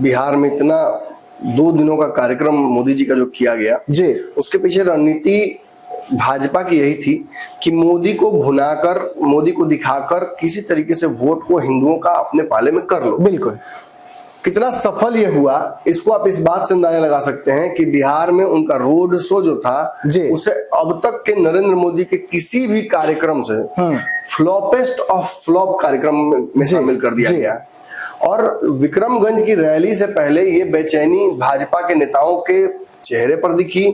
बिहार में इतना 2 दिनों का कार्यक्रम मोदी जी का जो किया गया जी, उसके पीछे रणनीति भाजपा की यही थी कि मोदी को भुनाकर, मोदी को दिखाकर किसी तरीके से वोट को हिंदुओं का अपने पाले में कर लो। बिल्कुल। कितना सफल ये हुआ इसको आप इस बात से अंदाजा लगा सकते हैं कि बिहार में उनका रोड शो जो था उसे अब तक के नरेंद्र मोदी के किसी भी कार्यक्रम से फ्लॉपेस्ट ऑफ फ्लॉप कार्यक्रम में शामिल कर दिया गया। और विक्रमगंज की रैली से पहले ये बेचैनी भाजपा के नेताओं के चेहरे पर दिखी,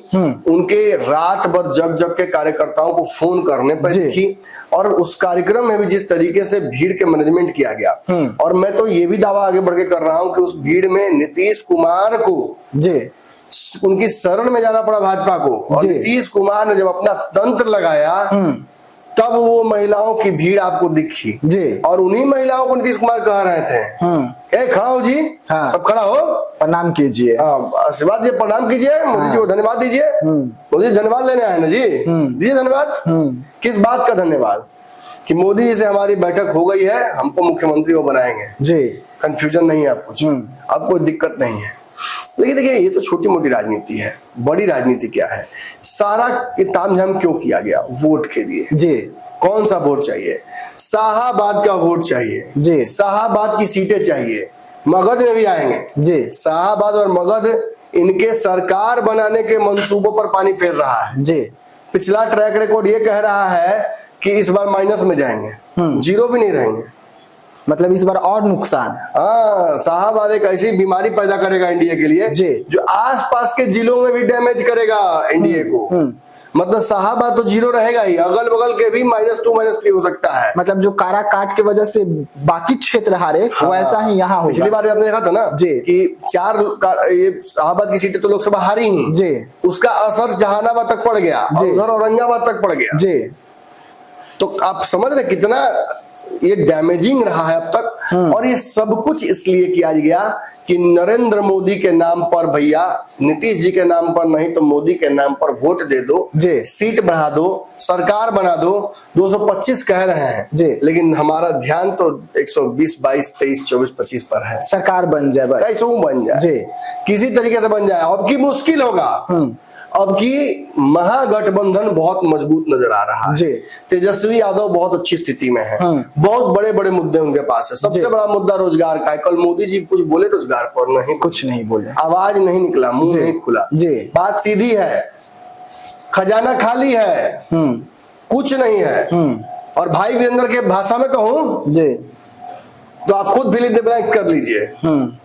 उनके रात भर जग जग के कार्यकर्ताओं को फोन करने पर दिखी, और उस कार्यक्रम में भी जिस तरीके से भीड़ के मैनेजमेंट किया गया। और मैं तो ये भी दावा आगे बढ़ के कर रहा हूं कि उस भीड़ में नीतीश कुमार को उनकी शरण में जाना पड़ा भाजपा को, और नीतीश कुमार ने जब अपना तंत्र लगाया तब वो महिलाओं की भीड़ आपको दिखी और उन्हीं महिलाओं को नीतीश कुमार कह रहे थे, खड़ा हो जी, सब खड़ा हो, प्रणाम कीजिए, आशीर्वाद जी, प्रणाम कीजिए, मोदी जी को धन्यवाद दीजिए। मोदी जी धन्यवाद लेने आए ना जी, दीजिए धन्यवाद। किस बात का धन्यवाद? कि मोदी जी से हमारी बैठक हो गई है, हमको मुख्यमंत्री वो बनाएंगे जी, कंफ्यूजन नहीं है, आप कुछ अब कोई दिक्कत नहीं है। लेकिन देखिए ये तो छोटी मोटी राजनीति है, बड़ी राजनीति क्या है? सारा तामझाम क्यों किया गया? वोट के लिए जी। कौन सा वोट चाहिए? शाहाबाद का वोट चाहिए जी, शाहाबाद की सीटें चाहिए, मगध में भी आएंगे जी। शाहाबाद और मगध इनके सरकार बनाने के मंसूबों पर पानी फेर रहा है जी। पिछला ट्रैक रिकॉर्ड ये कह रहा है कि इस बार माइनस में जाएंगे, जीरो भी नहीं रहेंगे, मतलब इस बार और नुकसान। शाहाबाद एक ऐसी बीमारी पैदा करेगा इंडिया के लिए जो आसपास के जिलों में भी डैमेज करेगा इंडिया को। मतलब शाहाबाद तो जीरो रहेगा ही, अगल बगल के भी -2 -3 हो सकता है। मतलब जो कारा काट के वजह से बाकी क्षेत्र हारे वैसा ही यहाँ होगा। पिछली बार आपने देखा था ना जी कि 4 ये शाहाबाद की सीटें तो लोकसभा हारी ही जी, उसका असर जहानाबाद तक पड़ गया और उधर औरंगाबाद तक पड़ गया जी। तो आप समझ रहे कितना ये डैमेजिंग रहा है अब तक। और ये सब कुछ इसलिए किया गया कि नरेंद्र मोदी के नाम पर, भैया नीतीश जी के नाम पर नहीं तो मोदी के नाम पर वोट दे दो, सीट बढ़ा दो, सरकार बना दो। 225 कह रहे हैं जी, लेकिन हमारा ध्यान तो 120, 22, 23, 24, 25 पर है। सरकार बन जाए, कैसे बन जाए जी, किसी तरीके से बन जाए। अब की मुश्किल होगा, अब की महागठबंधन बहुत मजबूत नजर आ रहा है। तेजस्वी यादव बहुत अच्छी स्थिति में है, बहुत बड़े बड़े मुद्दे उनके पास है। सबसे बड़ा मुद्दा रोजगार का है। कल मोदी जी कुछ बोले रोजगार पर? नहीं, कुछ नहीं बोले, आवाज नहीं निकला, मुंह नहीं खुला जी। बात सीधी है, खजाना खाली है, कुछ नहीं है। और भाई वीरेंद्र के भाषा में कहूं जी तो आप खुद फिल इन द ब्लैंक कर लीजिए।